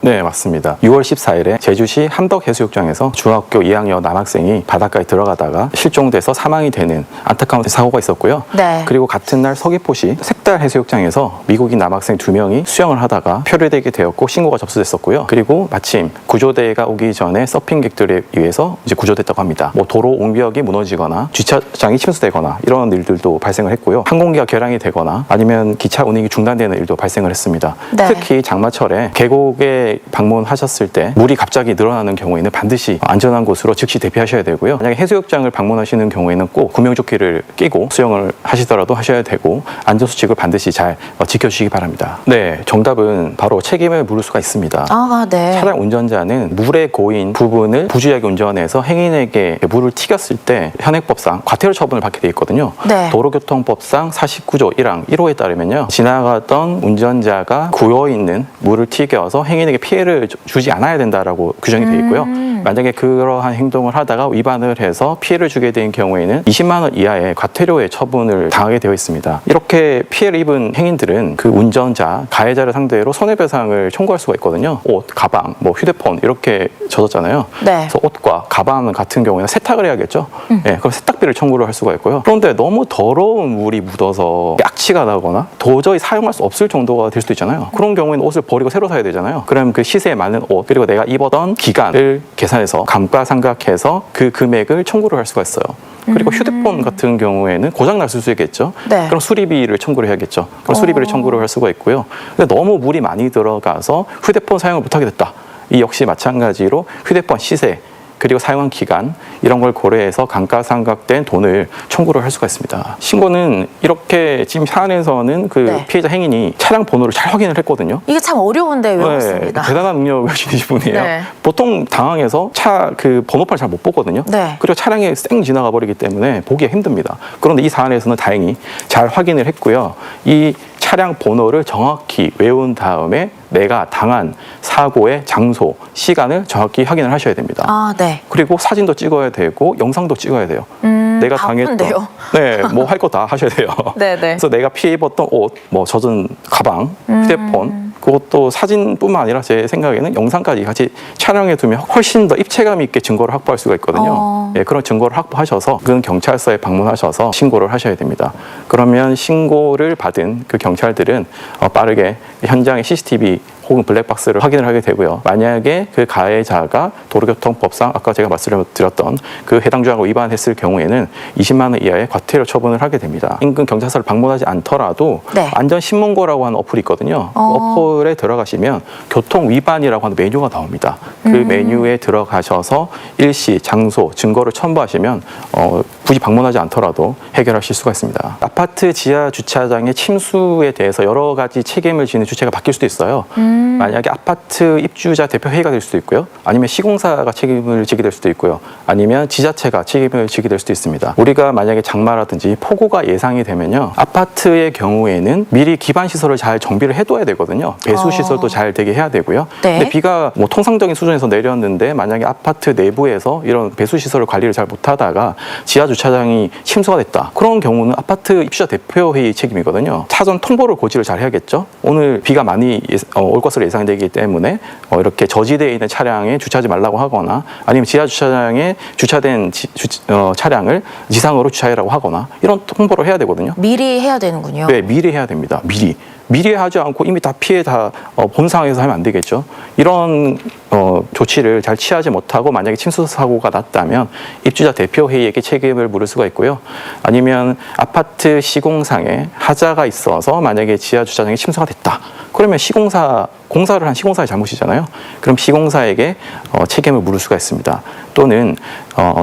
네, 맞습니다. 6월 14일에 제주시 함덕해수욕장에서 중학교 2학년 남학생이 바닷가에 들어가다가 실종돼서 사망이 되는 안타까운 사고가 있었고요. 네. 그리고 같은 날 서귀포시 색달해수욕장에서 미국인 남학생 2명이 수영을 하다가 표류되게 되었고 신고가 접수됐었고요. 그리고 마침 구조대가 오기 전에 서핑객들에 의해서 이제 구조됐다고 합니다. 뭐 도로 옹벽이 무너지거나 주차장이 침수되거나 이런 일들도 발생을 했고요. 항공기가 결항이 되거나 아니면 기차 운행이 중단되는 일도 발생을 했습니다. 네. 특히 장마철에 계곡에 방문하셨을 때 물이 갑자기 늘어나는 경우에는 반드시 안전한 곳으로 즉시 대피하셔야 되고요. 만약에 해수욕장을 방문하시는 경우에는 꼭 구명조끼를 끼고 수영을 하시더라도 하셔야 되고 안전수칙을 반드시 잘 지켜주시기 바랍니다. 네, 정답은 바로 책임을 물을 수가 있습니다. 아, 네. 차량 운전자는 물에 고인 부분을 부주의하게 운전해서 행인에게 물을 튀겼을 때 현행법상 과태료 처분을 받게 돼 있거든요. 네. 도로교통법상 49조 1항 1호에 따르면요. 지나가던 운전자가 고여 있는 물을 튀겨서 행인에게 피해를 주지 않아야 된다라고 규정이 돼 있고요. 만약에 그러한 행동을 하다가 위반을 해서 피해를 주게 된 경우에는 20만 원 이하의 과태료의 처분을 당하게 되어 있습니다. 이렇게 피해를 입은 행인들은 그 운전자, 가해자를 상대로 손해배상을 청구할 수가 있거든요. 옷, 가방, 뭐 휴대폰 이렇게 젖었잖아요. 네. 그래서 옷과 가방 같은 경우에는 세탁을 해야겠죠. 예, 그럼 세탁비를 청구를 할 수가 있고요. 그런데 너무 더러운 물이 묻어서 약취가 나거나 도저히 사용할 수 없을 정도가 될 수도 있잖아요. 그런 경우에는 옷을 버리고 새로 사야 되잖아요. 그럼 그 시세에 맞는 옷 그리고 내가 입었던 기간을 계산해서 감가상각해서 그 금액을 청구를 할 수가 있어요. 그리고 휴대폰 같은 경우에는 고장 났을 수 있겠죠. 네. 그럼 수리비를 청구를 해야겠죠. 그럼 수리비를 청구를 할 수가 있고요. 근데 너무 물이 많이 들어가서 휴대폰 사용을 못하게 됐다. 이 역시 마찬가지로 휴대폰 시세 그리고 사용한 기간 이런 걸 고려해서 감가상각된 돈을 청구를 할 수가 있습니다. 신고는 이렇게 지금 사안에서는 그 네. 피해자 행인이 차량 번호를 잘 확인을 했거든요. 이게 참 어려운데 외웠습니다. 대단한 능력을 지니신 분이에요. 네. 보통 당황해서 차 그 번호판을 잘 못 보거든요. 네. 그리고 차량이 쌩 지나가 버리기 때문에 보기가 힘듭니다. 그런데 이 사안에서는 다행히 잘 확인을 했고요. 이 차량 번호를 정확히 외운 다음에 내가 당한 사고의 장소, 시간을 정확히 확인을 하셔야 됩니다. 아, 네. 그리고 사진도 찍어야 되고 영상도 찍어야 돼요. 내가 당했던 바쁜데요? 네, 뭐 할 거 다 하셔야 돼요. 네, 네. 그래서 내가 피해 입었던 옷, 뭐 젖은 가방, 휴대폰 그것도 사진뿐만 아니라 제 생각에는 영상까지 같이 촬영해 두면 훨씬 더 입체감 있게 증거를 확보할 수가 있거든요. 예, 그런 증거를 확보하셔서 그 경찰서에 방문하셔서 신고를 하셔야 됩니다. 그러면 신고를 받은 그 경찰들은 빠르게 현장의 CCTV 혹은 블랙박스를 확인을 하게 되고요. 만약에 그 가해자가 도로교통법상 아까 제가 말씀드렸던 그 해당 조항을 위반했을 경우에는 20만 원 이하의 과태료 처분을 하게 됩니다. 인근 경찰서를 방문하지 않더라도 네. 안전신문고라고 하는 어플이 있거든요. 그 어플에 들어가시면 교통위반이라고 하는 메뉴가 나옵니다. 그 메뉴에 들어가셔서 일시, 장소, 증거를 첨부하시면 굳이 방문하지 않더라도 해결하실 수가 있습니다. 아파트 지하 주차장의 침수에 대해서 여러 가지 책임을 지는 주체가 바뀔 수도 있어요. 만약에 아파트 입주자 대표 회의가 될 수도 있고요. 아니면 시공사가 책임을 지게 될 수도 있고요. 아니면 지자체가 책임을 지게 될 수도 있습니다. 우리가 만약에 장마라든지 폭우가 예상이 되면요. 아파트의 경우에는 미리 기반 시설을 잘 정비를 해둬야 되거든요. 배수 시설도 잘 되게 해야 되고요. 네. 근데 비가 뭐 통상적인 수준에서 내렸는데 만약에 아파트 내부에서 이런 배수 시설을 관리를 잘 못하다가 지하 주차장이 침수가 됐다. 그런 경우는 아파트 입주자 대표 회의 책임이거든요. 사전 통보를 고지를 잘 해야겠죠. 오늘 비가 많이 올 것으로 예상되기 때문에 이렇게 저지대에 있는 차량에 주차하지 말라고 하거나 아니면 지하 주차장에 주차된 차량을 지상으로 주차하라고 하거나 이런 통보를 해야 되거든요. 미리 해야 되는군요. 네, 미리 해야 됩니다. 미리 하지 않고 이미 다 피해 다 본 상황에서 하면 안 되겠죠. 이런 조치를 잘 취하지 못하고 만약에 침수 사고가 났다면 입주자 대표 회의에게 책임을 물을 수가 있고요. 아니면 아파트 시공상에 하자가 있어서 만약에 지하 주차장에 침수가 됐다. 그러면 공사를 한 시공사의 잘못이잖아요. 그럼 시공사에게 책임을 물을 수가 있습니다. 또는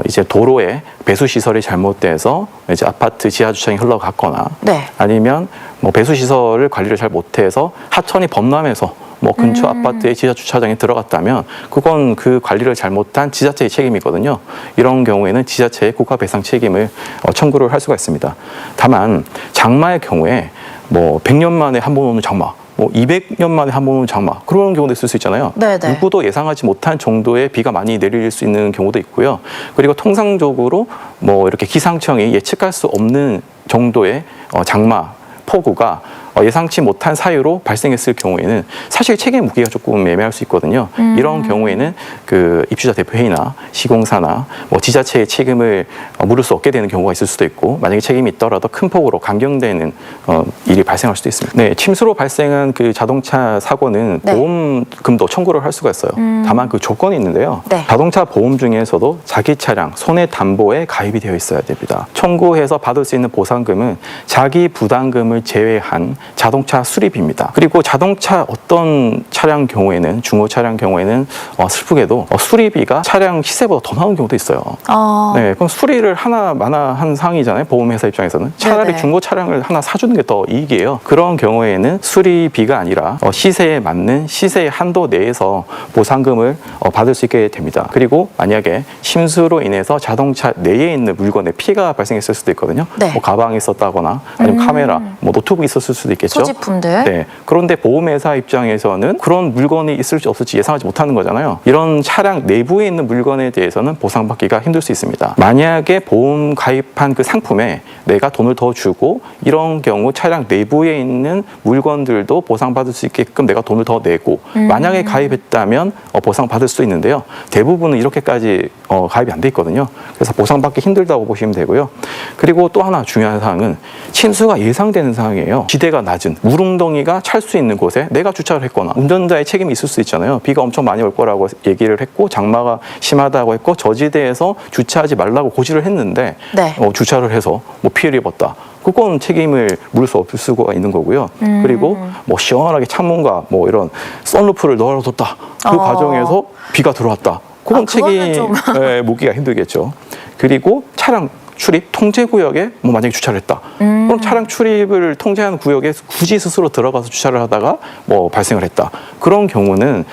이제 도로에 배수 시설이 잘못돼서 이제 아파트 지하 주차장이 흘러갔거나 네. 아니면 뭐 배수 시설을 관리를 잘 못해서 하천이 범람해서 뭐 근처 아파트의 지하 주차장에 들어갔다면 그건 그 관리를 잘못한 지자체의 책임이거든요. 이런 경우에는 지자체의 국가 배상 책임을 청구를 할 수가 있습니다. 다만 장마의 경우에 뭐 100년 만에 한 번 오는 장마, 뭐 200년 만에 한 번 오는 장마 그런 경우도 있을 수 있잖아요. 네네. 누구도 예상하지 못한 정도의 비가 많이 내릴 수 있는 경우도 있고요. 그리고 통상적으로 뭐 이렇게 기상청이 예측할 수 없는 정도의 장마, 폭우가 예상치 못한 사유로 발생했을 경우에는 사실 책임 묻기가 조금 애매할 수 있거든요. 이런 경우에는 그 입주자 대표회의나 시공사나 뭐 지자체의 책임을 물을 수 없게 되는 경우가 있을 수도 있고, 만약에 책임이 있더라도 큰 폭으로 감경되는 일이 발생할 수도 있습니다. 네, 침수로 발생한 그 자동차 사고는 네. 보험금도 청구를 할 수가 있어요. 다만 그 조건이 있는데요. 네. 자동차 보험 중에서도 자기 차량 손해담보에 가입이 되어 있어야 됩니다. 청구해서 받을 수 있는 보상금은 자기 부담금을 제외한 자동차 수리비입니다. 그리고 자동차 어떤 차량 경우에는, 중고 차량 경우에는 슬프게도 수리비가 차량 시세보다 더 나오는 경우도 있어요. 네, 그럼 수리를 하나 한 상황이잖아요. 보험회사 입장에서는 차라리 네네. 중고 차량을 하나 사주는 게 더 이익이에요. 그런 경우에는 수리비가 아니라 시세에 맞는 시세의 한도 내에서 보상금을 받을 수 있게 됩니다. 그리고 만약에 침수로 인해서 자동차 내에 있는 물건에 피해가 발생했을 수도 있거든요. 네. 뭐 가방이 있었다거나 아니면 카메라, 뭐 노트북이 있었을 수도 있겠죠. 소지품들. 네. 그런데 보험회사 입장에서는 그런 물건이 있을지 없을지 예상하지 못하는 거잖아요. 이런 차량 내부에 있는 물건에 대해서는 보상받기가 힘들 수 있습니다. 만약에 보험 가입한 그 상품에 내가 돈을 더 주고 이런 경우 차량 내부에 있는 물건들도 보상받을 수 있게끔 내가 돈을 더 내고 만약에 가입했다면 보상받을 수도 있는데요. 대부분은 이렇게까지 가입이 안 돼 있거든요. 그래서 보상받기 힘들다고 보시면 되고요. 그리고 또 하나 중요한 사항은 침수가 예상되는 상황이에요. 지대가 낮은 물웅덩이가 찰 수 있는 곳에 내가 주차를 했거나 운전자의 책임이 있을 수 있잖아요. 비가 엄청 많이 올 거라고 얘기를 했고 장마가 심하다고 했고 저지대에서 주차하지 말라고 고지를 했는데 네. 주차를 해서 뭐 피해를 입었다. 그건 책임을 물을 수 없을 수가 있는 거고요. 그리고 뭐 시원하게 창문과 뭐 이런 선루프를 넣어뒀다. 그 과정에서 비가 들어왔다. 그건 그거는 좀 묻기가 힘들겠죠. 그리고 차량 출입 통제 구역에 뭐 만약에 주차를 했다. 그럼 차량 출입을 통제하는 구역에 굳이 스스로 들어가서 주차를 하다가 뭐 발생을 했다. 그런 경우는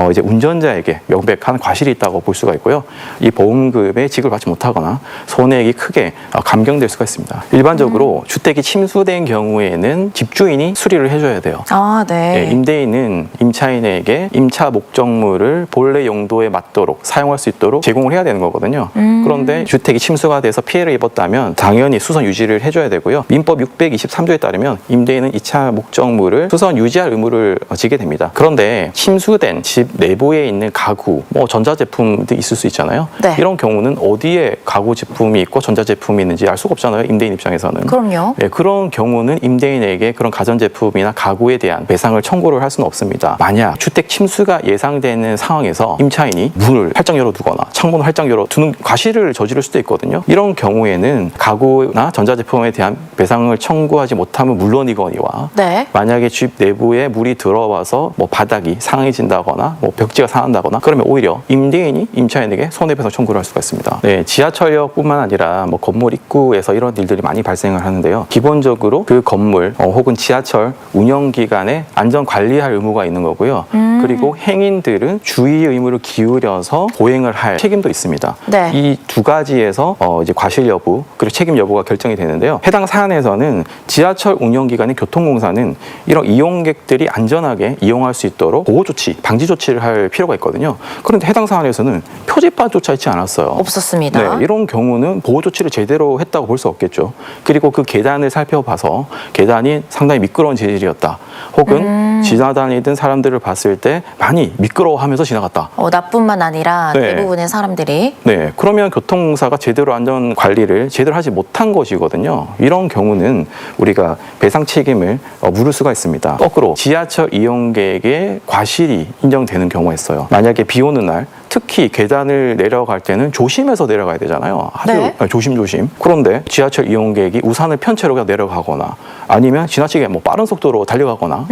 이제 운전자에게 명백한 과실이 있다고 볼 수가 있고요. 이 보험금에 지급을 받지 못하거나 손해액이 크게 감경될 수가 있습니다. 일반적으로 주택이 침수된 경우에는 집주인이 수리를 해줘야 돼요. 네. 임대인은 임차인에게 임차 목적물을 본래 용도에 맞도록 사용할 수 있도록 제공을 해야 되는 거거든요. 그런데 주택이 침수가 돼서 피해를 입었다면 당연히 수선 유지를 해줘야 되고요. 민법 623조에 따르면 임대인은 이 차 목적물을 수선 유지할 의무를 지게 됩니다. 그런데 침수된 집 내부에 있는 가구, 뭐 전자제품도 있을 수 있잖아요. 네. 이런 경우는 어디에 가구 제품이 있고 전자제품이 있는지 알 수가 없잖아요. 임대인 입장에서는. 그럼요. 네, 그런 경우는 임대인에게 그런 가전제품이나 가구에 대한 배상을 청구를 할 수는 없습니다. 만약 주택 침수가 예상되는 상황에서 임차인이 문을 활짝 열어두거나 창문을 활짝 열어두는 과실을 저지를 수도 있거든요. 이런 경우에는 가구나 전자제품에 대한 배상을 청구하지 못하면 물론이거니와 네. 만약에 집 내부에 물이 들어와서 뭐 바닥이 상해진다거나 뭐 벽지가 상한다거나 그러면 오히려 임대인이 임차인에게 손해배상 청구를 할 수가 있습니다. 네, 지하철역뿐만 아니라 뭐 건물 입구에서 이런 일들이 많이 발생을 하는데요. 기본적으로 그 건물 혹은 지하철 운영 기간에 안전 관리할 의무가 있는 거고요. 그리고 행인들은 주의 의무를 기울여서 보행을 할 책임도 있습니다. 네. 이 두 가지에서 이제 과실 여부 그리고 책임 여부가 결정이 되는데요. 해당 사안에서는 지하철 운영 기간의 교통공사는 이런 이용객들이 안전하게 이용할 수 있도록 보호 조치, 방지 조치를 할 필요가 있거든요. 그런데 해당 사안에서는 표지판조차 있지 않았어요. 없었습니다. 네, 이런 경우는 보호 조치를 제대로 했다고 볼 수 없겠죠. 그리고 그 계단을 살펴봐서 계단이 상당히 미끄러운 재질이었다. 혹은 지나다니던 사람들을 봤을 때 많이 미끄러워하면서 지나갔다. 나뿐만 아니라 네. 대부분의 사람들이. 네, 그러면 교통공사가 제대로 안전 관리를 제대로 하지 못한 것이거든요. 이런 경우는 우리가 배상 책임을 물을 수가 있습니다. 거꾸로 지하철 이용객의 과실이 인정되는 경우가 있어요. 만약에 비 오는 날 특히 계단을 내려갈 때는 조심해서 내려가야 되잖아요. 아주 네. 조심조심. 그런데 지하철 이용객이 우산을 편 채로 그냥 내려가거나 아니면 지나치게 뭐 빠른 속도로 달려가거나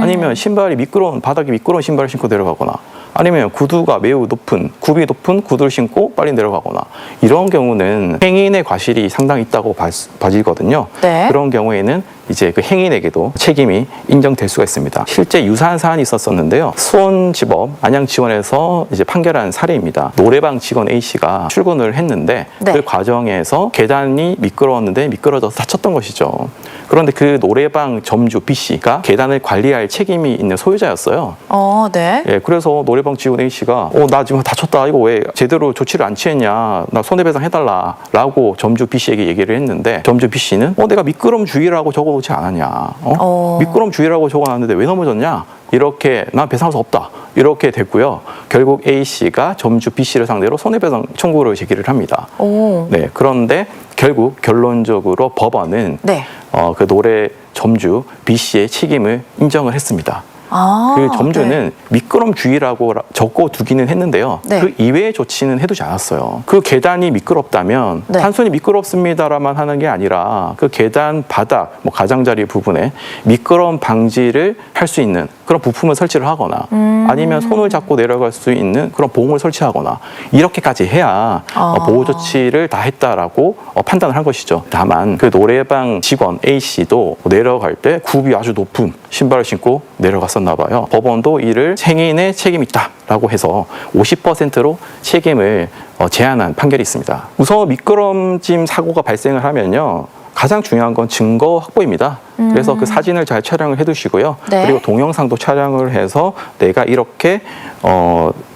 아니면 신발이 미끄러운 바닥이 미끄러운 신발을 신고 내려가거나 아니면 구두가 매우 높은 굽이 높은 구두를 신고 빨리 내려가거나 이런 경우는 행인의 과실이 상당히 있다고 봐지거든요. 네. 그런 경우에는 이제 그 행인에게도 책임이 인정될 수가 있습니다. 실제 유사한 사안이 있었었는데요. 수원지법 안양지원에서 이제 판결한 사례입니다. 노래방 직원 A 씨가 출근을 했는데 네. 그 과정에서 계단이 미끄러웠는데 미끄러져서 다쳤던 것이죠. 그런데 그 노래방 점주 B 씨가 계단을 관리할 책임이 있는 소유자였어요. 네. 예, 그래서 노래방 직원 A 씨가 나 지금 다쳤다. 이거 왜 제대로 조치를 안 취했냐. 나 손해배상 해달라라고 점주 B 씨에게 얘기를 했는데 점주 B 씨는 내가 미끄럼 주의라고 적어도 넘어오지 않았냐? 미끄럼 주의라고 적어놨는데 왜 넘어졌냐? 이렇게 난 배상할 수 없다. 이렇게 됐고요. 결국 A 씨가 점주 B 씨를 상대로 손해배상 청구를 제기를 합니다. 네, 그런데 결국 결론적으로 법원은 네. 그 노래 점주 B 씨의 책임을 인정을 했습니다. 그 점주는 네. 미끄럼 주의라고 적어두기는 했는데요. 네. 그 이외의 조치는 해두지 않았어요. 그 계단이 미끄럽다면 네. 단순히 미끄럽습니다라만 하는 게 아니라 그 계단 바닥, 뭐 가장자리 부분에 미끄럼 방지를 할 수 있는 그런 부품을 설치를 하거나 아니면 손을 잡고 내려갈 수 있는 그런 봉을 설치하거나 이렇게까지 해야 보호 조치를 다 했다라고 판단을 한 것이죠. 다만 그 노래방 직원 A 씨도 내려갈 때 굽이 아주 높은 신발을 신고 내려갔었나 봐요. 법원도 이를 행인의 책임이 있다라고 해서 50%로 책임을 제한한 판결이 있습니다. 우선 미끄럼짐 사고가 발생을 하면요. 가장 중요한 건 증거 확보입니다. 그래서 그 사진을 잘 촬영을 해두시고요. 네. 그리고 동영상도 촬영을 해서 내가 이렇게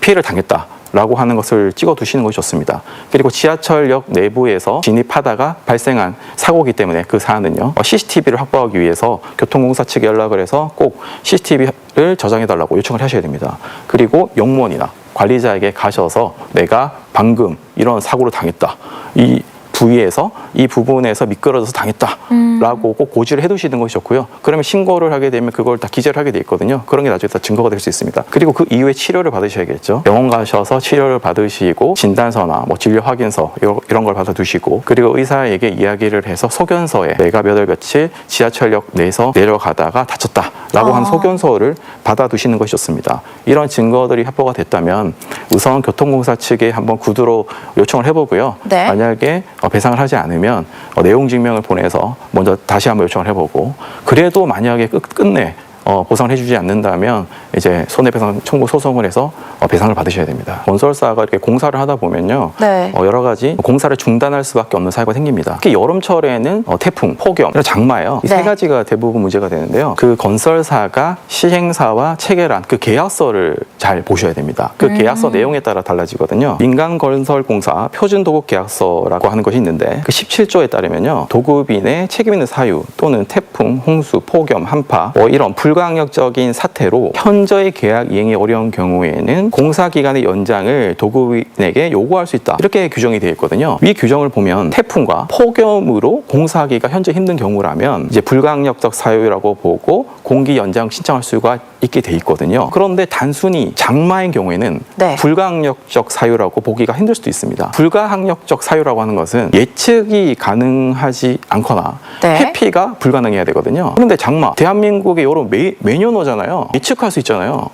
피해를 당했다라고 하는 것을 찍어두시는 것이 좋습니다. 그리고 지하철역 내부에서 진입하다가 발생한 사고이기 때문에 그 사안은요. CCTV를 확보하기 위해서 교통공사 측에 연락을 해서 꼭 CCTV를 저장해달라고 요청을 하셔야 됩니다. 그리고 용무원이나 관리자에게 가셔서 내가 방금 이런 사고를 당했다. 이 부위에서 이 부분에서 미끄러져서 당했다라고 꼭 고지를 해두시는 것이 좋고요. 그러면 신고를 하게 되면 그걸 다 기재를 하게 돼 있거든요. 그런 게 나중에 다 증거가 될 수 있습니다. 그리고 그 이후에 치료를 받으셔야겠죠. 병원 가셔서 치료를 받으시고 진단서나 뭐 진료 확인서 이런 걸 받아두시고 그리고 의사에게 이야기를 해서 소견서에 내가 몇 월 며칠 지하철역 내에서 내려가다가 다쳤다라고 한 소견서를 받아두시는 것이 좋습니다. 이런 증거들이 확보가 됐다면 우선 교통공사 측에 한번 구두로 요청을 해보고요. 네. 만약에 배상을 하지 않으면 내용 증명을 보내서 먼저 다시 한번 요청을 해보고 그래도 만약에 끝내 보상을 해주지 않는다면 이제 손해배상 청구 소송을 해서 배상을 받으셔야 됩니다. 건설사가 이렇게 공사를 하다 보면요, 네. 여러 가지 공사를 중단할 수밖에 없는 사유가 생깁니다. 특히 여름철에는 태풍, 폭염, 장마예요. 이 세 네. 가지가 대부분 문제가 되는데요. 그 건설사가 시행사와 체결한 그 계약서를 잘 보셔야 됩니다. 그 계약서 내용에 따라 달라지거든요. 민간건설공사 표준도급계약서라고 하는 것이 있는데 그 17조에 따르면요, 도급인의 책임 있는 사유 또는 태풍, 홍수, 폭염, 한파 뭐 이런 불가항력적인 사태로 현저히 계약 이행이 어려운 경우에는 공사 기간의 연장을 도급인에게 요구할 수 있다. 이렇게 규정이 되어 있거든요. 이 규정을 보면 태풍과 폭염으로 공사하기가 현재 힘든 경우라면 이제 불가항력적 사유라고 보고 공기 연장 신청할 수가 있게 돼 있거든요. 그런데 단순히 장마인 경우에는 네. 불가항력적 사유라고 보기가 힘들 수도 있습니다. 불가항력적 사유라고 하는 것은 예측이 가능하지 않거나 네. 회피가 불가능해야 되거든요. 그런데 장마, 대한민국의 여름 매년 오잖아요. 예측할 수 있잖아요.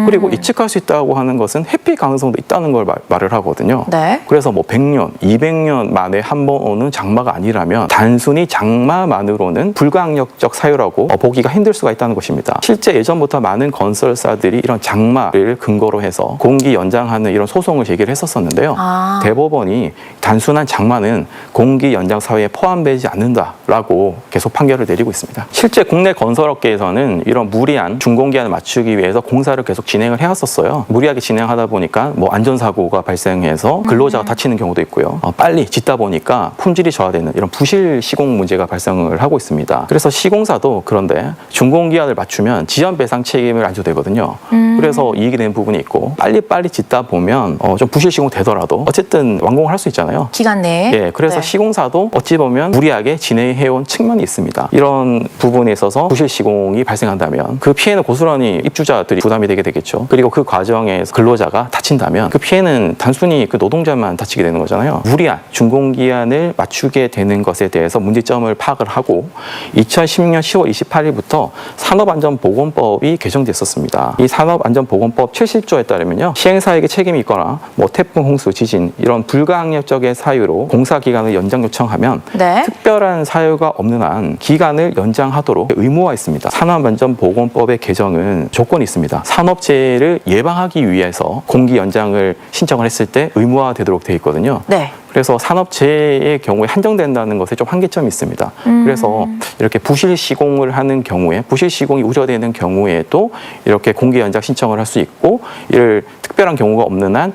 그리고 예측할 수 있다고 하는 것은 회피 가능성도 있다는 걸 말을 하거든요. 네. 그래서 뭐 100년, 200년 만에 한 번 오는 장마가 아니라면 단순히 장마만으로는 불가항력적 사유라고 보기가 힘들 수가 있다는 것입니다. 실제 예전부터 많은 건설사들이 이런 장마를 근거로 해서 공기 연장하는 이런 소송을 제기를 했었었는데요. 대법원이 단순한 장마는 공기 연장 사유에 포함되지 않는다라고 계속 판결을 내리고 있습니다. 실제 국내 건설업계에서는 이런 무리한 준공기한을 맞추기 위해서 공사를 계속 진행을 해왔었어요. 무리하게 진행하다 보니까 뭐 안전사고가 발생해서 근로자가 다치는 경우도 있고요. 빨리 짓다 보니까 품질이 저하되는 이런 부실 시공 문제가 발생을 하고 있습니다. 그래서 시공사도 그런데 준공기한을 맞추면 지연배상 책임을 안 져도 되거든요. 그래서 이익이 되는 부분이 있고 빨리 짓다 보면 좀 부실 시공 되더라도 어쨌든 완공을 할 수 있잖아요. 기간 내에. 예, 그래서 네. 시공사도 어찌 보면 무리하게 진행해온 측면이 있습니다. 이런 부분에 있어서 부실 시공이 발생한다면 그 피해는 고스란히 입주자들이 부담이 되게 되겠죠. 그리고 그 과정에서 근로자가 다친다면 그 피해는 단순히 그 노동자만 다치게 되는 거잖아요. 무리한 준공기한을 맞추게 되는 것에 대해서 문제점을 파악을 하고 2016년 10월 28일부터 산업안전보건법이 개정됐었습니다. 이 산업안전보건법 70조에 따르면요, 시행사에게 책임이 있거나 뭐 태풍, 홍수, 지진 이런 불가항력적인 사유로 공사 기간을 연장 요청하면 네. 특별한 사유가 없는 한 기간을 연장하도록 의무화 있습니다. 산업안전보건법의 개정은 조건이 있습니다. 산업재해를 예방하기 위해서 공기 연장을 신청을 했을 때 의무화되도록 되어 있거든요. 네. 그래서 산업재해의 경우에 한정된다는 것에 좀 한계점이 있습니다. 그래서 이렇게 부실 시공을 하는 경우에, 부실 시공이 우려되는 경우에도 이렇게 공기 연장 신청을 할 수 있고, 이를 특별한 경우가 없는 한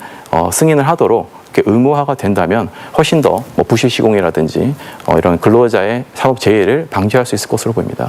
승인을 하도록 이렇게 의무화가 된다면 훨씬 더 뭐 부실 시공이라든지 이런 근로자의 산업 재해를 방지할 수 있을 것으로 보입니다.